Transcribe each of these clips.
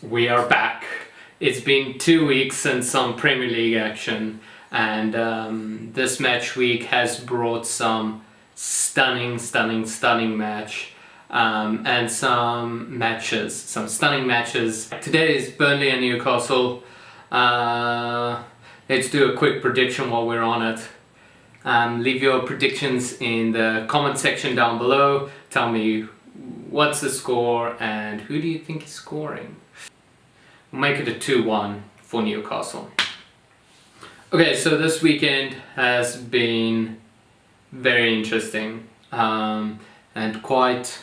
We are back. It's been 2 weeks since some Premier League action, and this match week has brought some stunning match and some stunning matches. Today is Burnley and Newcastle. Let's do a quick prediction while we're on it. Leave your predictions in the comment section down below. Tell me what's the score and who do you think is scoring. We'll make it a 2-1 for Newcastle. Okay, so this weekend has been very interesting and quite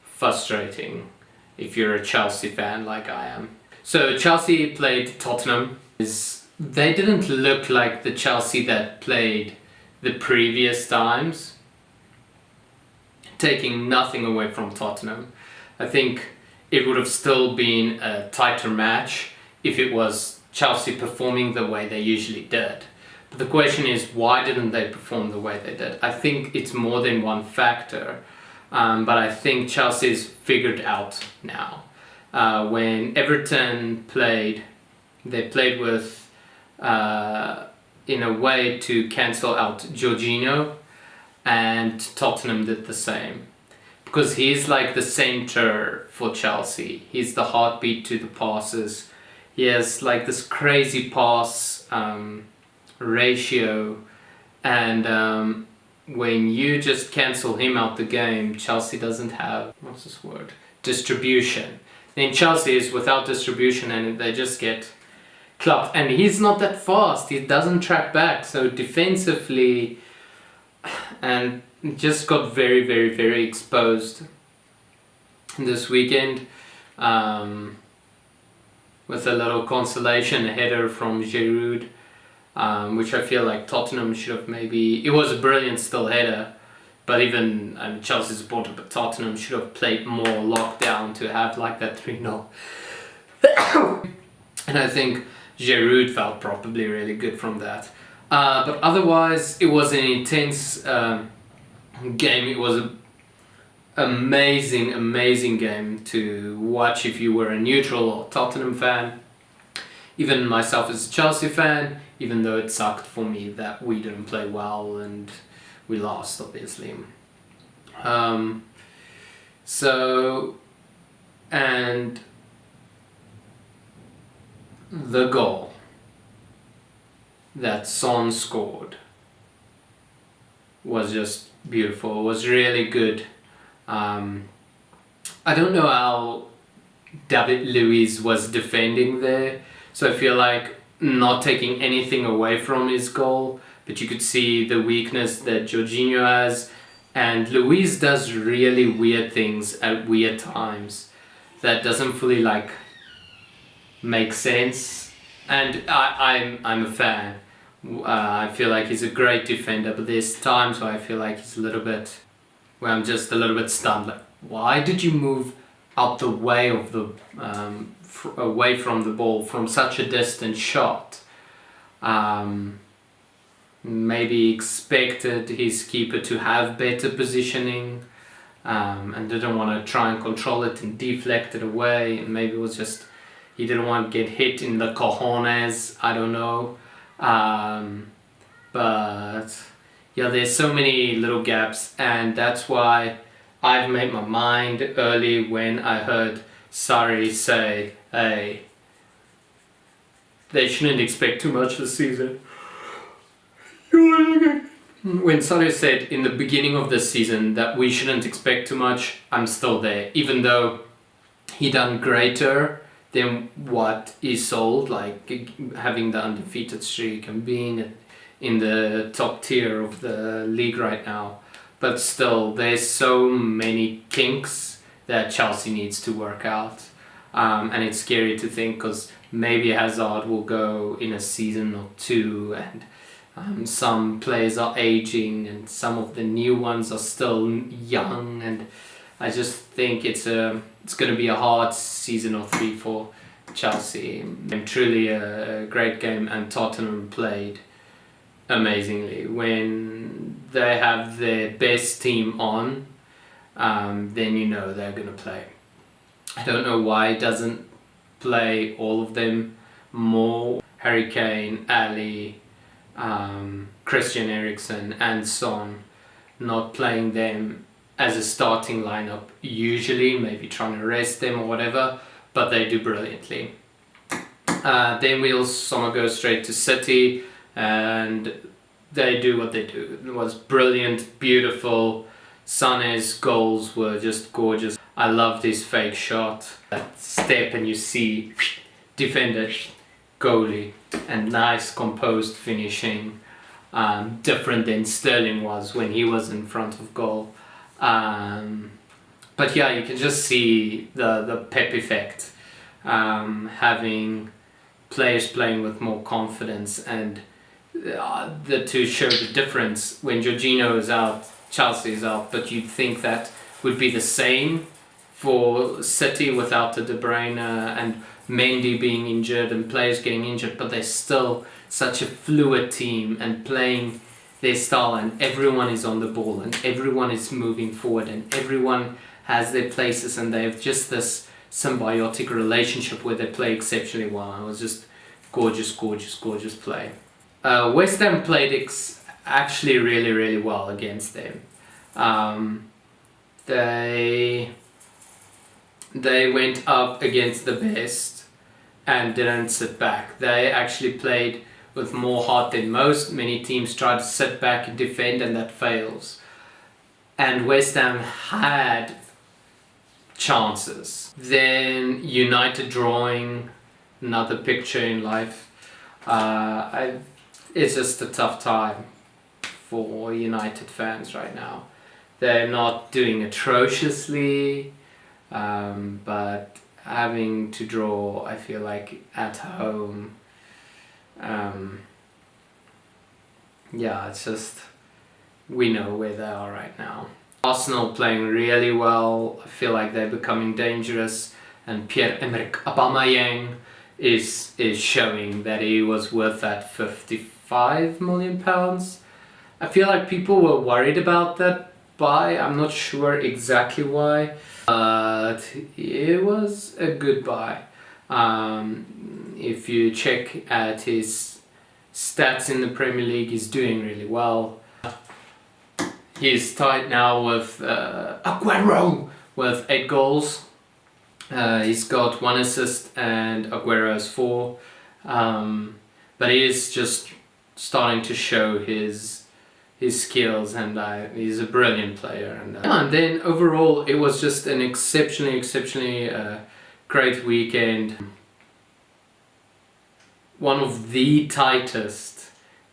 frustrating if you're a Chelsea fan like I am. So Chelsea played Tottenham. They didn't look like the Chelsea that played the previous times. Taking nothing away from Tottenham, I think it would have still been a tighter match if it was Chelsea performing the way they usually did. But the question is, why didn't they perform the way they did? I think it's more than one factor, but I think Chelsea's figured out now. When Everton played, they played with in a way to cancel out Jorginho, and Tottenham did the same. Because he's like the centre for Chelsea. He's the heartbeat to the passes. He has like this crazy pass ratio, and when you just cancel him out the game, Chelsea doesn't have, distribution. Then Chelsea is without distribution and they just get clubbed. And he's not that fast, he doesn't track back, so defensively, and just got very exposed this weekend, with a little consolation, a header from Giroud, which I feel like Tottenham should have maybe, it was a brilliant still header, but even Chelsea's supporter, but Tottenham should have played more lockdown to have like that 3-0. And I think Giroud felt probably really good from that. But otherwise, it was an intense game. It was an amazing game to watch if you were a neutral or Tottenham fan. Even myself as a Chelsea fan, even though it sucked for me that we didn't play well and we lost, obviously. And the goal that Son scored was just beautiful. It was really good. I don't know how David Luiz was defending there, so I feel like not taking anything away from his goal, but you could see the weakness that Jorginho has, and Luiz does really weird things at weird times that doesn't fully like make sense, and I'm a fan. I feel like he's a great defender, but there's times where I feel like he's where I'm just a little bit stunned. Like, why did you move out the way of the away from the ball from such a distant shot? Maybe expected his keeper to have better positioning, and didn't want to try and control it and deflect it away, and maybe it was just he didn't want to get hit in the cojones, I don't know. But yeah, there's so many little gaps, and that's why I've made my mind early when I heard Sarri say, hey, they shouldn't expect too much this season. When Sarri said in the beginning of this season that we shouldn't expect too much, I'm still there, even though he done greater than what he sold, like having the undefeated streak and being in the top tier of the league right now. But still, there's so many kinks that Chelsea needs to work out, and it's scary to think, because maybe Hazard will go in a season or two, and some players are aging and some of the new ones are still young, and I just think it's going to be a hard season or 3 for Chelsea. And truly a great game, and Tottenham played amazingly. When they have their best team on, then you know they're going to play. I don't know why it doesn't play all of them more. Harry Kane, Ali, Christian Eriksen and Son, not playing them as a starting lineup usually, maybe trying to rest them or whatever, but they do brilliantly. Then Sommer goes straight to City and they do what they do. It was brilliant, beautiful. Sané's goals were just gorgeous. I loved his fake shot, that step and you see defender, goalie, and nice composed finishing. Different than Sterling was when he was in front of goal. But yeah, you can just see the Pep effect, having players playing with more confidence, and the two show the difference. When Jorginho is out, Chelsea is out, but you'd think that would be the same for City without the De Bruyne and Mendy being injured and players getting injured, but they're still such a fluid team and playing their style, and everyone is on the ball and everyone is moving forward and everyone has their places, and they have just this symbiotic relationship where they play exceptionally well. It was just gorgeous play. West Ham played actually really well against them. They went up against the best and didn't sit back. They actually played with more heart than most. Many teams try to sit back and defend, and that fails. And West Ham had chances. Then United drawing, another picture in life. It's just a tough time for United fans right now. They're not doing atrociously, but having to draw, I feel like, at home, yeah, it's just, we know where they are right now. Arsenal playing really well. I feel like they're becoming dangerous, and Pierre-Emerick Aubameyang is showing that he was worth that £55 million. I feel like people were worried about that buy. I'm not sure exactly why, but it was a good buy. If you check at his stats in the Premier League, he's doing really well. He's tied now with Aguero with 8 goals. He's got 1 assist and Aguero has 4. But he is just starting to show his skills, and he's a brilliant player. And then overall, it was just an exceptionally great weekend. One of the tightest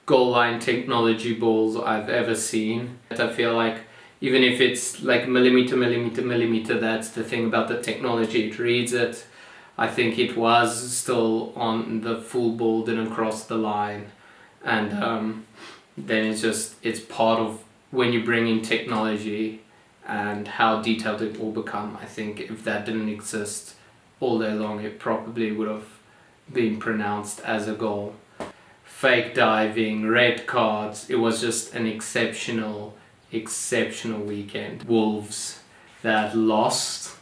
goal line technology balls I've ever seen. I feel like even if it's like millimeter, that's the thing about the technology, it reads it. I think it was still on the full ball, didn't cross the line, and then it's part of when you bring in technology and how detailed it will become. I think if that didn't exist all day long, it probably would have been pronounced as a goal. Fake diving, red cards, it was just an exceptional weekend. Wolves that lost,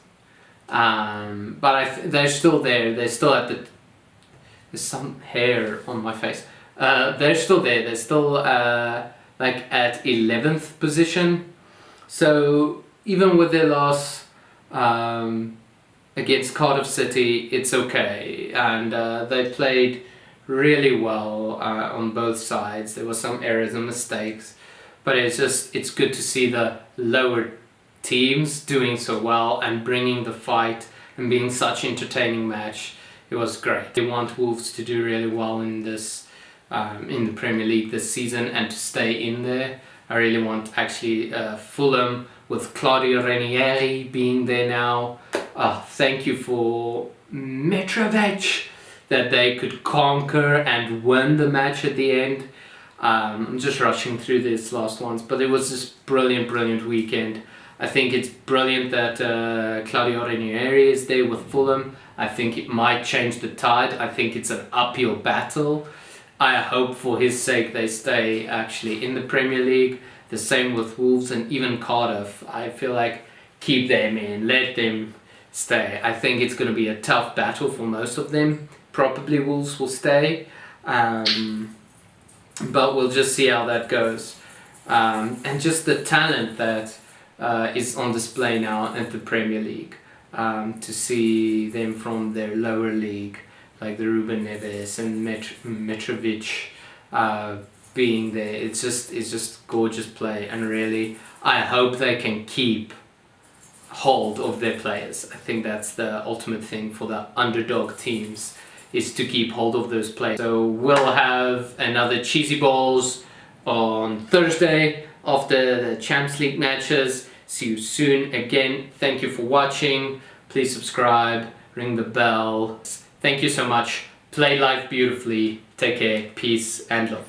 but they're still there. They're still at the, there's some hair on my face. They're still there. They're still like at 11th position. So even with their loss against Cardiff City, it's okay, and they played really well on both sides. There were some errors and mistakes, but it's good to see the lower teams doing so well and bringing the fight and being such entertaining match. It was great. I want Wolves to do really well in this in the Premier League this season and to stay in there. I really want actually Fulham with Claudio Ranieri being there now. Thank you for Mitrovic, that they could conquer and win the match at the end. I'm just rushing through these last ones, but it was just brilliant weekend. I think it's brilliant that Claudio Ranieri is there with Fulham. I think it might change the tide. I think it's an uphill battle. I hope for his sake they stay actually in the Premier League. The same with Wolves and even Cardiff. I feel like keep them in, let them stay. I think it's going to be a tough battle for most of them. Probably Wolves will stay, but we'll just see how that goes. And just the talent that is on display now at the Premier League. To see them from their lower league, like the Ruben Neves and Mitrovic being there, it's just gorgeous play, and really I hope they can keep hold of their players. I think that's the ultimate thing for the underdog teams, is to keep hold of those players. So we'll have another Cheesy Balls on Thursday after the Champions League matches. See you soon. Again, thank you for watching. Please subscribe, ring the bell. Thank you so much. Play life beautifully. Take care, peace and love.